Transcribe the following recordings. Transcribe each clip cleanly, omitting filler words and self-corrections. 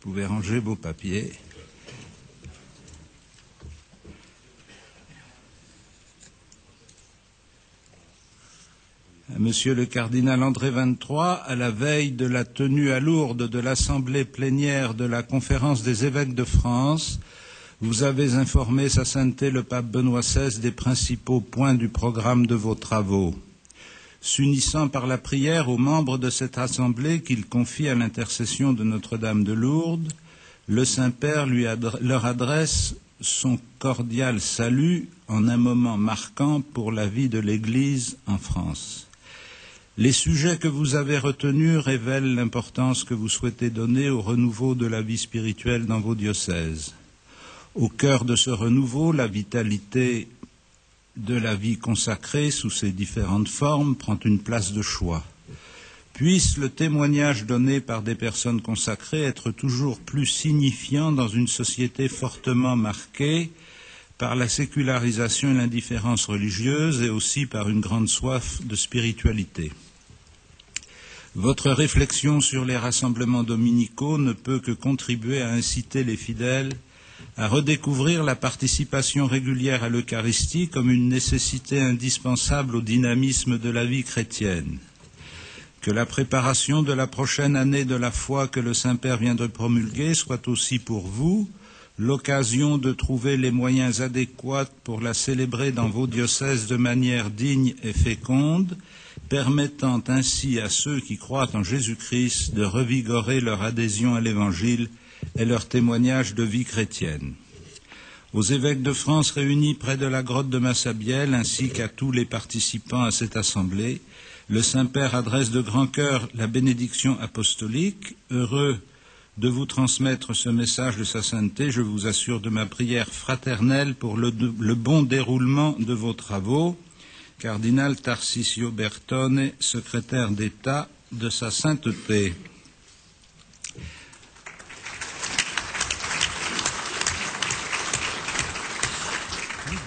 pouvez ranger vos papiers. Monsieur le cardinal André XXIII, à la veille de la tenue à Lourdes de l'Assemblée plénière de la Conférence des évêques de France, vous avez informé Sa Sainteté le pape Benoît XVI des principaux points du programme de vos travaux. S'unissant par la prière aux membres de cette assemblée qu'il confie à l'intercession de Notre-Dame de Lourdes, le Saint-Père leur adresse son cordial salut en un moment marquant pour la vie de l'Église en France. Les sujets que vous avez retenus révèlent l'importance que vous souhaitez donner au renouveau de la vie spirituelle dans vos diocèses. Au cœur de ce renouveau, la vitalité de la vie consacrée sous ses différentes formes prend une place de choix. Puisse le témoignage donné par des personnes consacrées être toujours plus signifiant dans une société fortement marquée par la sécularisation et l'indifférence religieuse et aussi par une grande soif de spiritualité. Votre réflexion sur les rassemblements dominicaux ne peut que contribuer à inciter les fidèles à redécouvrir la participation régulière à l'Eucharistie comme une nécessité indispensable au dynamisme de la vie chrétienne. Que la préparation de la prochaine année de la foi que le Saint-Père vient de promulguer soit aussi pour vous l'occasion de trouver les moyens adéquats pour la célébrer dans vos diocèses de manière digne et féconde, permettant ainsi à ceux qui croient en Jésus-Christ de revigorer leur adhésion à l'Évangile et leur témoignage de vie chrétienne. Aux évêques de France réunis près de la grotte de Massabielle, ainsi qu'à tous les participants à cette assemblée, le Saint-Père adresse de grand cœur la bénédiction apostolique. Heureux de vous transmettre ce message de Sa Sainteté, je vous assure de ma prière fraternelle pour le bon déroulement de vos travaux. Cardinal Tarcisio Bertone, secrétaire d'État de Sa Sainteté.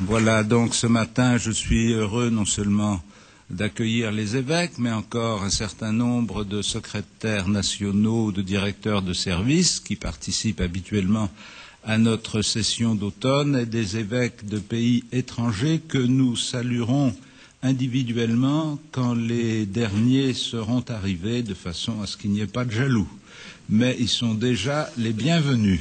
Voilà, donc ce matin, je suis heureux non seulement d'accueillir les évêques, mais encore un certain nombre de secrétaires nationaux ou de directeurs de services qui participent habituellement à notre session d'automne et des évêques de pays étrangers que nous saluerons individuellement quand les derniers seront arrivés de façon à ce qu'il n'y ait pas de jaloux. Mais ils sont déjà les bienvenus.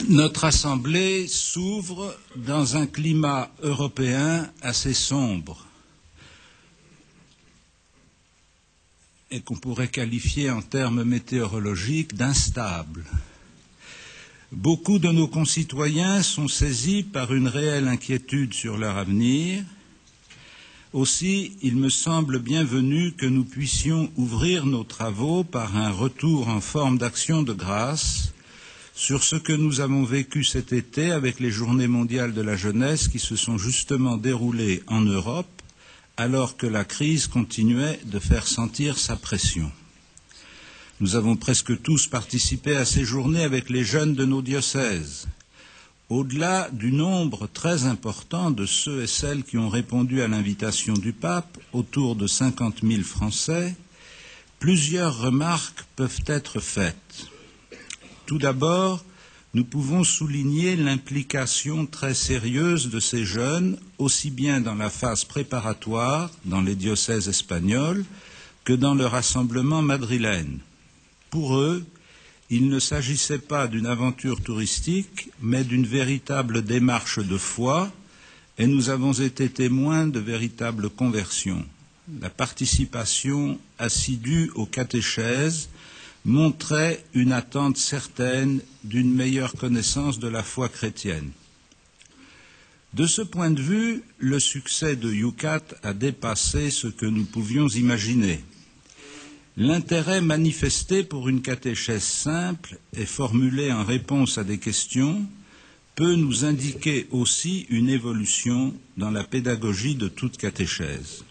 Notre Assemblée s'ouvre dans un climat européen assez sombre et qu'on pourrait qualifier en termes météorologiques d'instable. Beaucoup de nos concitoyens sont saisis par une réelle inquiétude sur leur avenir. Aussi, il me semble bienvenu que nous puissions ouvrir nos travaux par un retour en forme d'action de grâce sur ce que nous avons vécu cet été avec les Journées mondiales de la jeunesse qui se sont justement déroulées en Europe alors que la crise continuait de faire sentir sa pression. Nous avons presque tous participé à ces journées avec les jeunes de nos diocèses. Au-delà du nombre très important de ceux et celles qui ont répondu à l'invitation du pape, autour de 50 000 Français, plusieurs remarques peuvent être faites. Tout d'abord, nous pouvons souligner l'implication très sérieuse de ces jeunes, aussi bien dans la phase préparatoire, dans les diocèses espagnols, que dans le rassemblement madrilène. Pour eux, il ne s'agissait pas d'une aventure touristique, mais d'une véritable démarche de foi, et nous avons été témoins de véritables conversions. La participation assidue aux catéchèses montrait une attente certaine d'une meilleure connaissance de la foi chrétienne. De ce point de vue, le succès de Yucat a dépassé ce que nous pouvions imaginer. L'intérêt manifesté pour une catéchèse simple et formulée en réponse à des questions peut nous indiquer aussi une évolution dans la pédagogie de toute catéchèse.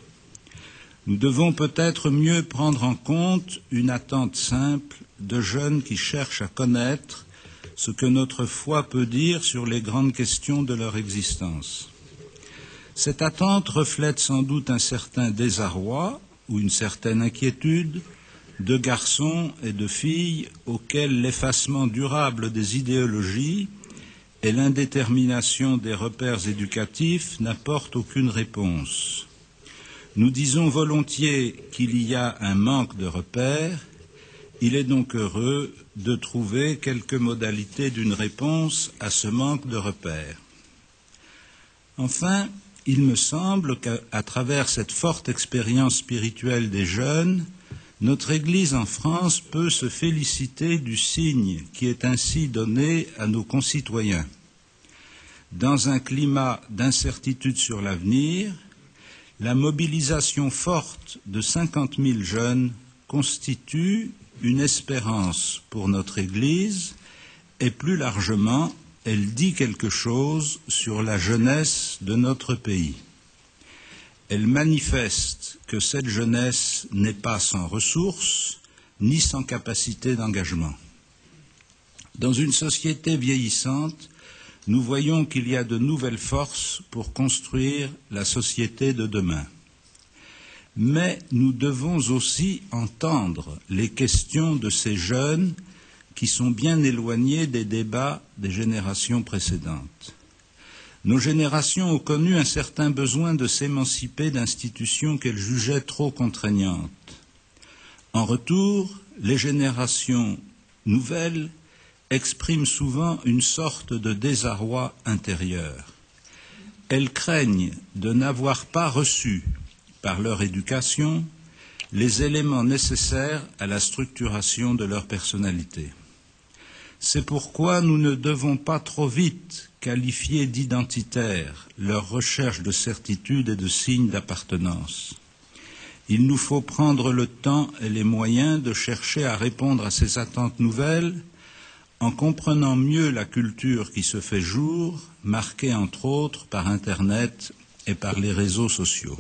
Nous devons peut-être mieux prendre en compte une attente simple de jeunes qui cherchent à connaître ce que notre foi peut dire sur les grandes questions de leur existence. Cette attente reflète sans doute un certain désarroi ou une certaine inquiétude de garçons et de filles auxquels l'effacement durable des idéologies et l'indétermination des repères éducatifs n'apportent aucune réponse. Nous disons volontiers qu'il y a un manque de repères. Il est donc heureux de trouver quelques modalités d'une réponse à ce manque de repères. Enfin, il me semble qu'à travers cette forte expérience spirituelle des jeunes, notre Église en France peut se féliciter du signe qui est ainsi donné à nos concitoyens. Dans un climat d'incertitude sur l'avenir, la mobilisation forte de 50 000 jeunes constitue une espérance pour notre Église et plus largement, elle dit quelque chose sur la jeunesse de notre pays. Elle manifeste que cette jeunesse n'est pas sans ressources ni sans capacité d'engagement. Dans une société vieillissante, nous voyons qu'il y a de nouvelles forces pour construire la société de demain. Mais nous devons aussi entendre les questions de ces jeunes qui sont bien éloignés des débats des générations précédentes. Nos générations ont connu un certain besoin de s'émanciper d'institutions qu'elles jugeaient trop contraignantes. En retour, les générations nouvelles expriment souvent une sorte de désarroi intérieur. Elles craignent de n'avoir pas reçu, par leur éducation, les éléments nécessaires à la structuration de leur personnalité. C'est pourquoi nous ne devons pas trop vite qualifier d'identitaire leur recherche de certitude et de signes d'appartenance. Il nous faut prendre le temps et les moyens de chercher à répondre à ces attentes nouvelles en comprenant mieux la culture qui se fait jour, marquée entre autres par Internet et par les réseaux sociaux.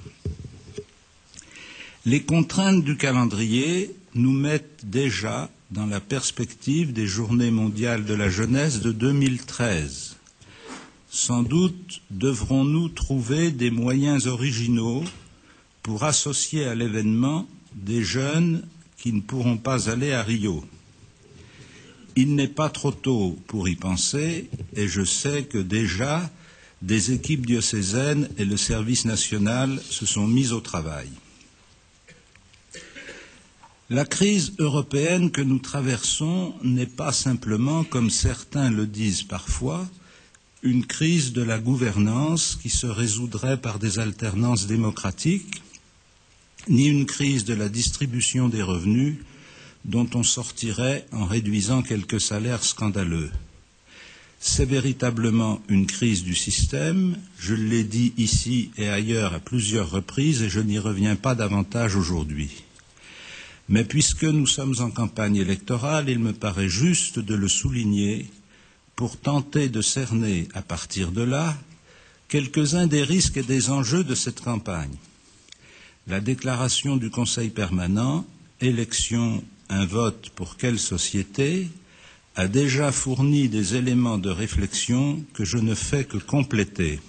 Les contraintes du calendrier nous mettent déjà dans la perspective des Journées mondiales de la jeunesse de 2013. Sans doute devrons-nous trouver des moyens originaux pour associer à l'événement des jeunes qui ne pourront pas aller à Rio. Il n'est pas trop tôt pour y penser et je sais que déjà des équipes diocésaines et le service national se sont mis au travail. La crise européenne que nous traversons n'est pas simplement, comme certains le disent parfois, une crise de la gouvernance qui se résoudrait par des alternances démocratiques, ni une crise de la distribution des revenus dont on sortirait en réduisant quelques salaires scandaleux. C'est véritablement une crise du système, je l'ai dit ici et ailleurs à plusieurs reprises et je n'y reviens pas davantage aujourd'hui. Mais puisque nous sommes en campagne électorale, il me paraît juste de le souligner pour tenter de cerner à partir de là quelques-uns des risques et des enjeux de cette campagne. La déclaration du Conseil permanent, élection, un vote pour quelle société, a déjà fourni des éléments de réflexion que je ne fais que compléter.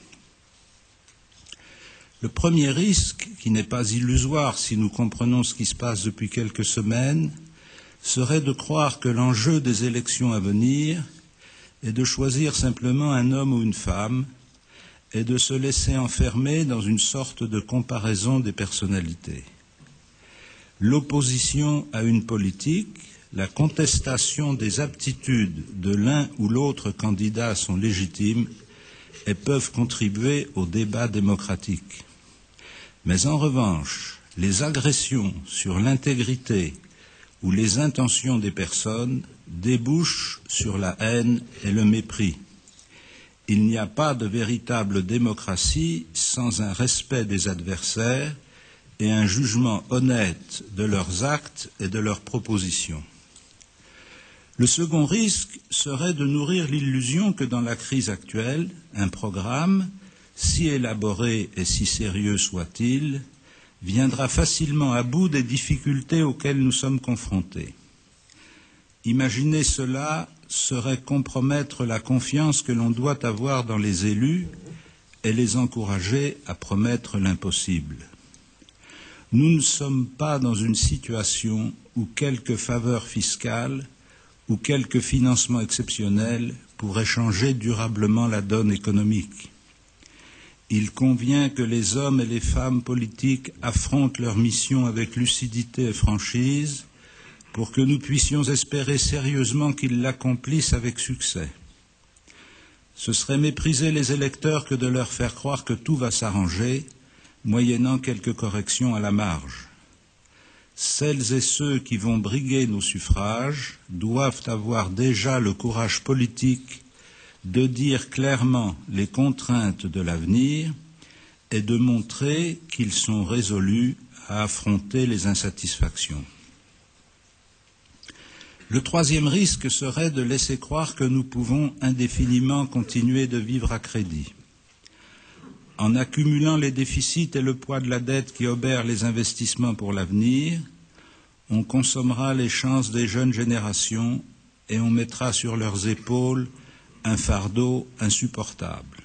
Le premier risque, qui n'est pas illusoire si nous comprenons ce qui se passe depuis quelques semaines, serait de croire que l'enjeu des élections à venir est de choisir simplement un homme ou une femme et de se laisser enfermer dans une sorte de comparaison des personnalités. L'opposition à une politique, la contestation des aptitudes de l'un ou l'autre candidat sont légitimes et peuvent contribuer au débat démocratique. Mais en revanche, les agressions sur l'intégrité ou les intentions des personnes débouchent sur la haine et le mépris. Il n'y a pas de véritable démocratie sans un respect des adversaires et un jugement honnête de leurs actes et de leurs propositions. Le second risque serait de nourrir l'illusion que dans la crise actuelle, un programme, si élaboré et si sérieux soit-il, viendra facilement à bout des difficultés auxquelles nous sommes confrontés. Imaginer cela serait compromettre la confiance que l'on doit avoir dans les élus et les encourager à promettre l'impossible. Nous ne sommes pas dans une situation où quelques faveurs fiscales ou quelques financements exceptionnels pourraient changer durablement la donne économique. Il convient que les hommes et les femmes politiques affrontent leur mission avec lucidité et franchise pour que nous puissions espérer sérieusement qu'ils l'accomplissent avec succès. Ce serait mépriser les électeurs que de leur faire croire que tout va s'arranger, moyennant quelques corrections à la marge. Celles et ceux qui vont briguer nos suffrages doivent avoir déjà le courage politique de dire clairement les contraintes de l'avenir et de montrer qu'ils sont résolus à affronter les insatisfactions. Le troisième risque serait de laisser croire que nous pouvons indéfiniment continuer de vivre à crédit. En accumulant les déficits et le poids de la dette qui obèrent les investissements pour l'avenir, on consommera les chances des jeunes générations et on mettra sur leurs épaules un fardeau insupportable.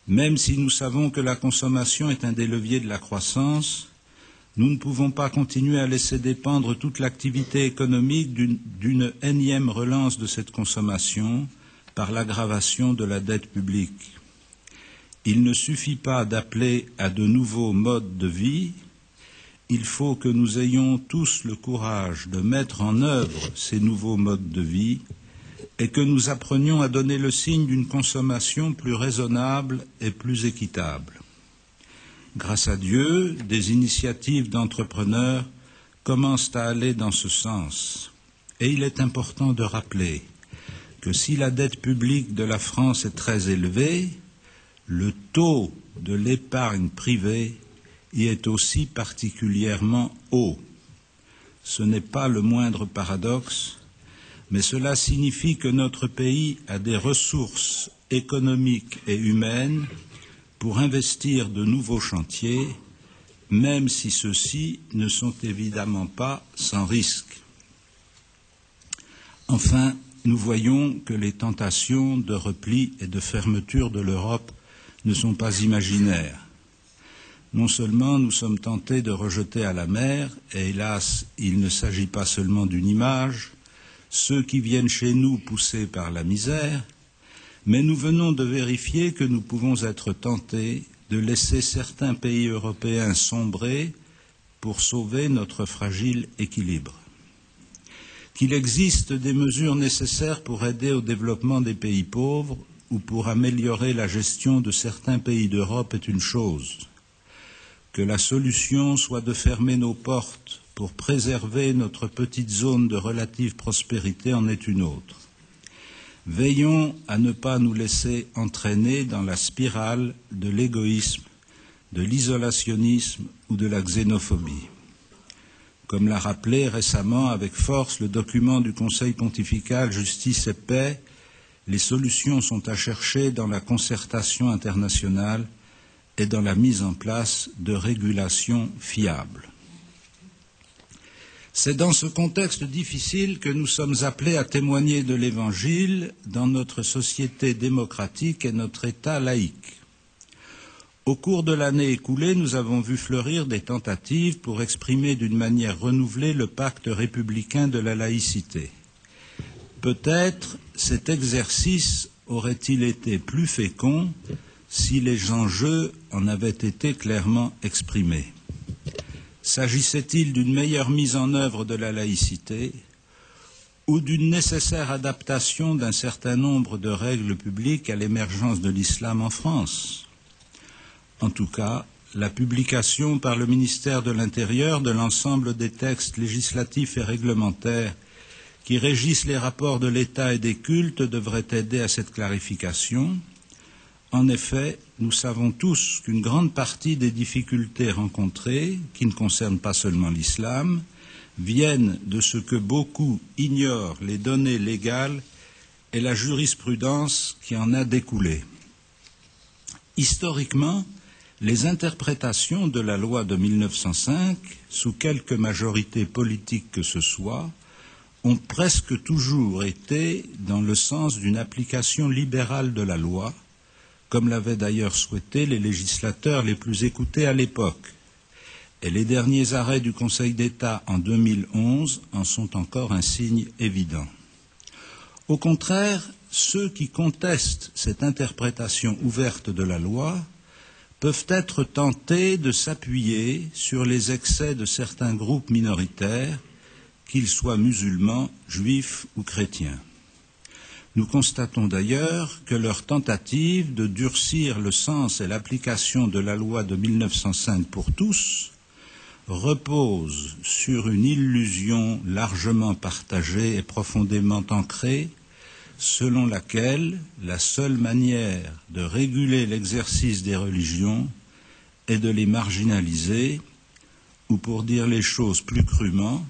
Même si nous savons que la consommation est un des leviers de la croissance, nous ne pouvons pas continuer à laisser dépendre toute l'activité économique d'une énième relance de cette consommation par l'aggravation de la dette publique. Il ne suffit pas d'appeler à de nouveaux modes de vie, il faut que nous ayons tous le courage de mettre en œuvre ces nouveaux modes de vie et que nous apprenions à donner le signe d'une consommation plus raisonnable et plus équitable. Grâce à Dieu, des initiatives d'entrepreneurs commencent à aller dans ce sens. Et il est important de rappeler que si la dette publique de la France est très élevée, le taux de l'épargne privée y est aussi particulièrement haut. Ce n'est pas le moindre paradoxe, mais cela signifie que notre pays a des ressources économiques et humaines pour investir de nouveaux chantiers, même si ceux-ci ne sont évidemment pas sans risque. Enfin, nous voyons que les tentations de repli et de fermeture de l'Europe ne sont pas imaginaires. Non seulement nous sommes tentés de rejeter à la mer, et hélas, il ne s'agit pas seulement d'une image, ceux qui viennent chez nous poussés par la misère, mais nous venons de vérifier que nous pouvons être tentés de laisser certains pays européens sombrer pour sauver notre fragile équilibre. Qu'il existe des mesures nécessaires pour aider au développement des pays pauvres ou pour améliorer la gestion de certains pays d'Europe est une chose. Que la solution soit de fermer nos portes pour préserver notre petite zone de relative prospérité en est une autre. Veillons à ne pas nous laisser entraîner dans la spirale de l'égoïsme, de l'isolationnisme ou de la xénophobie. Comme l'a rappelé récemment avec force le document du Conseil pontifical Justice et Paix, les solutions sont à chercher dans la concertation internationale et dans la mise en place de régulations fiables. C'est dans ce contexte difficile que nous sommes appelés à témoigner de l'Évangile dans notre société démocratique et notre État laïque. Au cours de l'année écoulée, nous avons vu fleurir des tentatives pour exprimer d'une manière renouvelée le pacte républicain de la laïcité. Peut-être cet exercice aurait-il été plus fécond si les enjeux en avaient été clairement exprimés. S'agissait-il d'une meilleure mise en œuvre de la laïcité ou d'une nécessaire adaptation d'un certain nombre de règles publiques à l'émergence de l'islam en France? En tout cas, la publication par le ministère de l'Intérieur de l'ensemble des textes législatifs et réglementaires qui régissent les rapports de l'État et des cultes devrait aider à cette clarification. En effet, nous savons tous qu'une grande partie des difficultés rencontrées, qui ne concernent pas seulement l'islam, viennent de ce que beaucoup ignorent les données légales et la jurisprudence qui en a découlé. Historiquement, les interprétations de la loi de 1905, sous quelque majorité politique que ce soit, ont presque toujours été dans le sens d'une application libérale de la loi, comme l'avaient d'ailleurs souhaité les législateurs les plus écoutés à l'époque. Et les derniers arrêts du Conseil d'État en 2011 en sont encore un signe évident. Au contraire, ceux qui contestent cette interprétation ouverte de la loi peuvent être tentés de s'appuyer sur les excès de certains groupes minoritaires, qu'ils soient musulmans, juifs ou chrétiens. Nous constatons d'ailleurs que leur tentative de durcir le sens et l'application de la loi de 1905 pour tous repose sur une illusion largement partagée et profondément ancrée, selon laquelle la seule manière de réguler l'exercice des religions est de les marginaliser, ou pour dire les choses plus crûment,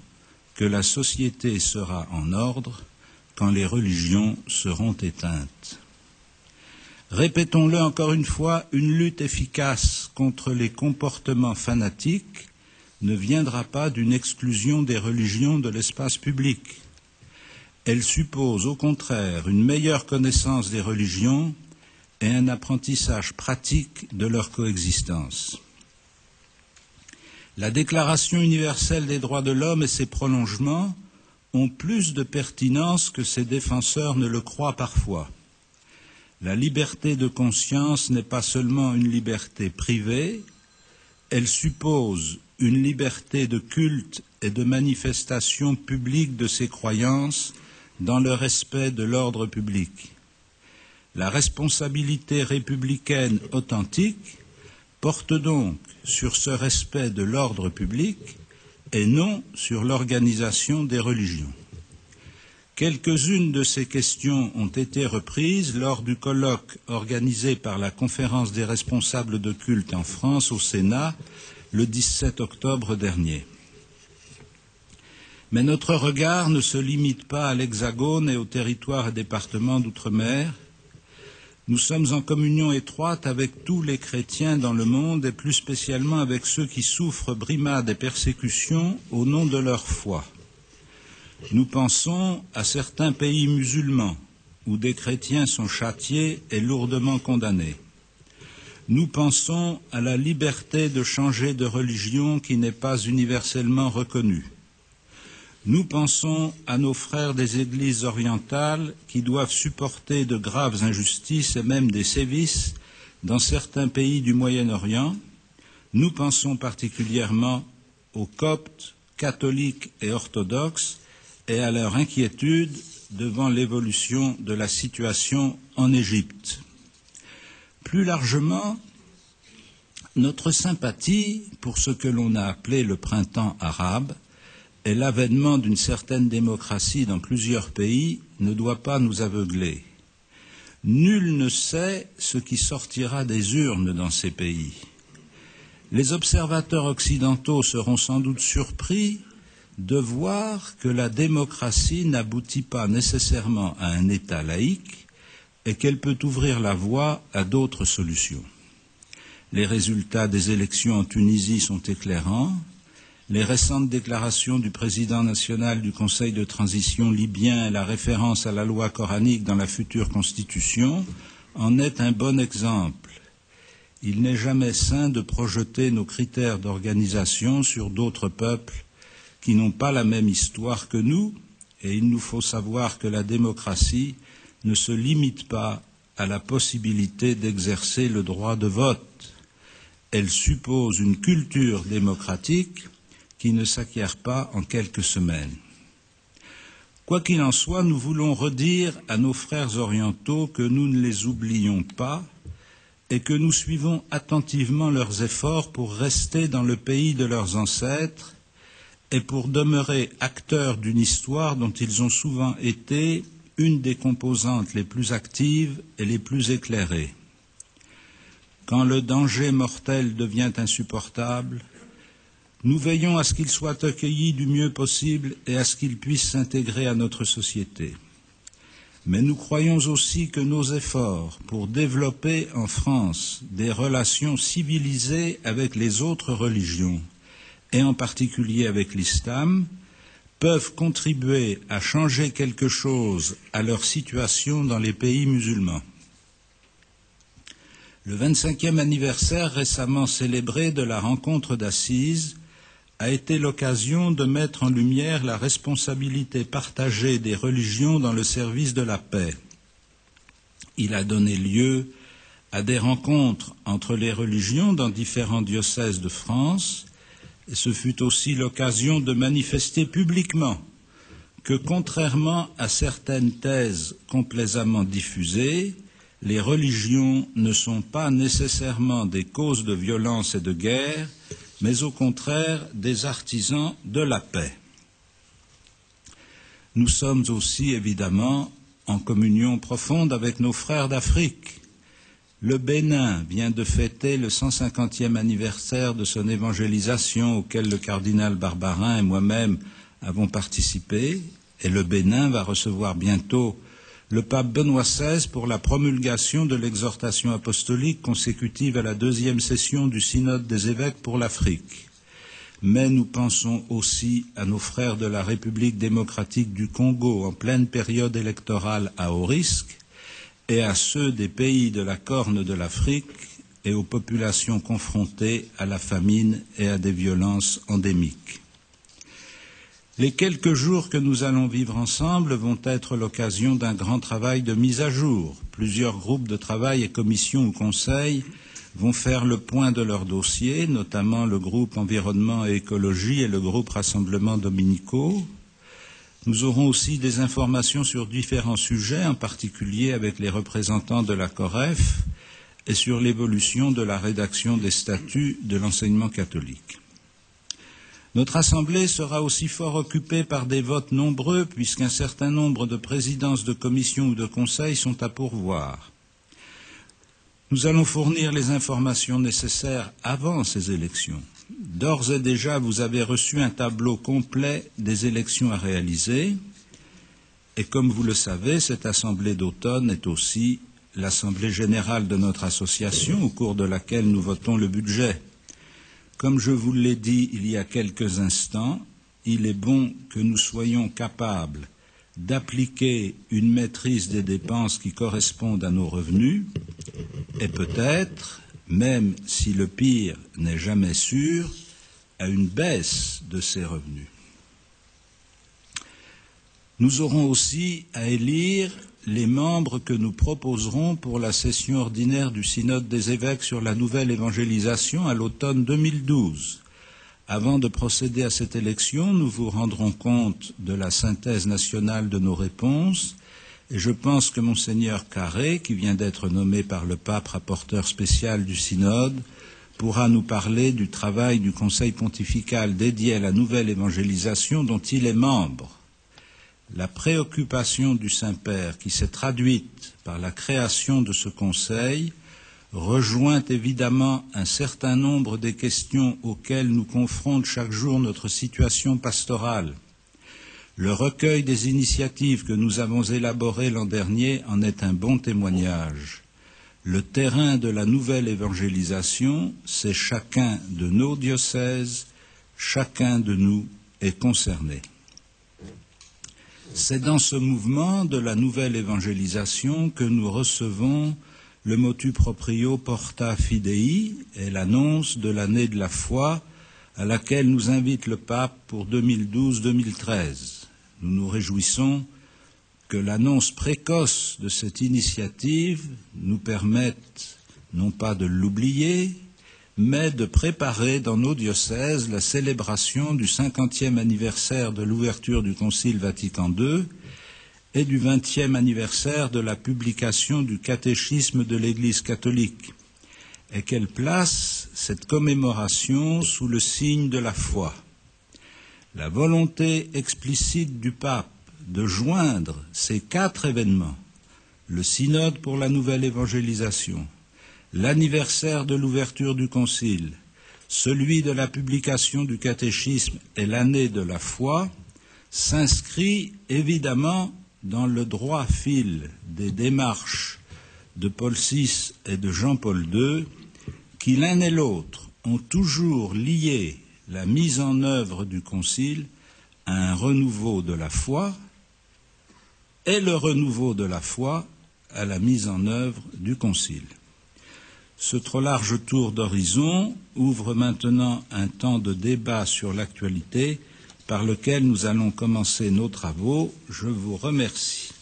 que la société sera en ordre quand les religions seront éteintes. Répétons-le encore une fois, une lutte efficace contre les comportements fanatiques ne viendra pas d'une exclusion des religions de l'espace public. Elle suppose au contraire une meilleure connaissance des religions et un apprentissage pratique de leur coexistence. La Déclaration universelle des droits de l'homme et ses prolongements ont plus de pertinence que ses défenseurs ne le croient parfois. La liberté de conscience n'est pas seulement une liberté privée, elle suppose une liberté de culte et de manifestation publique de ses croyances dans le respect de l'ordre public. La responsabilité républicaine authentique porte donc sur ce respect de l'ordre public et non sur l'organisation des religions. Quelques-unes de ces questions ont été reprises lors du colloque organisé par la Conférence des responsables de culte en France au Sénat le 17 octobre dernier. Mais notre regard ne se limite pas à l'Hexagone et aux territoires et départements d'outre-mer. Nous sommes en communion étroite avec tous les chrétiens dans le monde et plus spécialement avec ceux qui souffrent brimades et persécutions au nom de leur foi. Nous pensons à certains pays musulmans où des chrétiens sont châtiés et lourdement condamnés. Nous pensons à la liberté de changer de religion qui n'est pas universellement reconnue. Nous pensons à nos frères des églises orientales qui doivent supporter de graves injustices et même des sévices dans certains pays du Moyen-Orient. Nous pensons particulièrement aux Coptes, catholiques et orthodoxes et à leur inquiétude devant l'évolution de la situation en Égypte. Plus largement, notre sympathie pour ce que l'on a appelé le printemps arabe et l'avènement d'une certaine démocratie dans plusieurs pays ne doit pas nous aveugler. Nul ne sait ce qui sortira des urnes dans ces pays. Les observateurs occidentaux seront sans doute surpris de voir que la démocratie n'aboutit pas nécessairement à un État laïque et qu'elle peut ouvrir la voie à d'autres solutions. Les résultats des élections en Tunisie sont éclairants. Les récentes déclarations du président national du Conseil de transition libyen et la référence à la loi coranique dans la future constitution en est un bon exemple. Il n'est jamais sain de projeter nos critères d'organisation sur d'autres peuples qui n'ont pas la même histoire que nous, et il nous faut savoir que la démocratie ne se limite pas à la possibilité d'exercer le droit de vote. Elle suppose une culture démocratique qui ne s'acquiert pas en quelques semaines. Quoi qu'il en soit, nous voulons redire à nos frères orientaux que nous ne les oublions pas et que nous suivons attentivement leurs efforts pour rester dans le pays de leurs ancêtres et pour demeurer acteurs d'une histoire dont ils ont souvent été une des composantes les plus actives et les plus éclairées. Quand le danger mortel devient insupportable, nous veillons à ce qu'ils soient accueillis du mieux possible et à ce qu'ils puissent s'intégrer à notre société. Mais nous croyons aussi que nos efforts pour développer en France des relations civilisées avec les autres religions, et en particulier avec l'islam, peuvent contribuer à changer quelque chose à leur situation dans les pays musulmans. Le 25e anniversaire récemment célébré de la rencontre d'Assise a été l'occasion de mettre en lumière la responsabilité partagée des religions dans le service de la paix. Il a donné lieu à des rencontres entre les religions dans différents diocèses de France, et ce fut aussi l'occasion de manifester publiquement que, contrairement à certaines thèses complaisamment diffusées, les religions ne sont pas nécessairement des causes de violence et de guerre, mais au contraire des artisans de la paix. Nous sommes aussi évidemment en communion profonde avec nos frères d'Afrique. Le Bénin vient de fêter le 150e anniversaire de son évangélisation auquel le cardinal Barbarin et moi-même avons participé, et le Bénin va recevoir bientôt le pape Benoît XVI pour la promulgation de l'exhortation apostolique consécutive à la 2e session du synode des évêques pour l'Afrique. Mais nous pensons aussi à nos frères de la République démocratique du Congo en pleine période électorale à haut risque, et à ceux des pays de la Corne de l'Afrique et aux populations confrontées à la famine et à des violences endémiques. Les quelques jours que nous allons vivre ensemble vont être l'occasion d'un grand travail de mise à jour. Plusieurs groupes de travail et commissions ou conseils vont faire le point de leurs dossiers, notamment le groupe Environnement et Écologie et le groupe Rassemblement dominicaux. Nous aurons aussi des informations sur différents sujets, en particulier avec les représentants de la COREF et sur l'évolution de la rédaction des statuts de l'enseignement catholique. Notre Assemblée sera aussi fort occupée par des votes nombreux puisqu'un certain nombre de présidences de commissions ou de conseils sont à pourvoir. Nous allons fournir les informations nécessaires avant ces élections. D'ores et déjà, vous avez reçu un tableau complet des élections à réaliser et comme vous le savez, cette Assemblée d'automne est aussi l'Assemblée générale de notre association au cours de laquelle nous votons le budget. Comme je vous l'ai dit il y a quelques instants, il est bon que nous soyons capables d'appliquer une maîtrise des dépenses qui correspondent à nos revenus et peut-être, même si le pire n'est jamais sûr, à une baisse de ces revenus. Nous aurons aussi à élire les membres que nous proposerons pour la session ordinaire du Synode des évêques sur la nouvelle évangélisation à l'automne 2012. Avant de procéder à cette élection, nous vous rendrons compte de la synthèse nationale de nos réponses et je pense que Monseigneur Carré, qui vient d'être nommé par le pape rapporteur spécial du Synode, pourra nous parler du travail du Conseil pontifical dédié à la nouvelle évangélisation dont il est membre. La préoccupation du Saint-Père qui s'est traduite par la création de ce Conseil rejoint évidemment un certain nombre des questions auxquelles nous confronte chaque jour notre situation pastorale. Le recueil des initiatives que nous avons élaborées l'an dernier en est un bon témoignage. Le terrain de la nouvelle évangélisation, c'est chacun de nos diocèses, chacun de nous est concerné. C'est dans ce mouvement de la nouvelle évangélisation que nous recevons le motu proprio Porta Fidei et l'annonce de l'année de la foi à laquelle nous invite le pape pour 2012-2013. Nous nous réjouissons que l'annonce précoce de cette initiative nous permette non pas de l'oublier, mais de préparer dans nos diocèses la célébration du 50e anniversaire de l'ouverture du Concile Vatican II et du 20e anniversaire de la publication du catéchisme de l'Église catholique, et qu'elle place cette commémoration sous le signe de la foi. La volonté explicite du pape de joindre ces 4 événements, le synode pour la nouvelle évangélisation, l'anniversaire de l'ouverture du Concile, celui de la publication du catéchisme et l'année de la foi, s'inscrit évidemment dans le droit fil des démarches de Paul VI et de Jean-Paul II, qui l'un et l'autre ont toujours lié la mise en œuvre du Concile à un renouveau de la foi et le renouveau de la foi à la mise en œuvre du Concile. Ce trop large tour d'horizon ouvre maintenant un temps de débat sur l'actualité par lequel nous allons commencer nos travaux. Je vous remercie.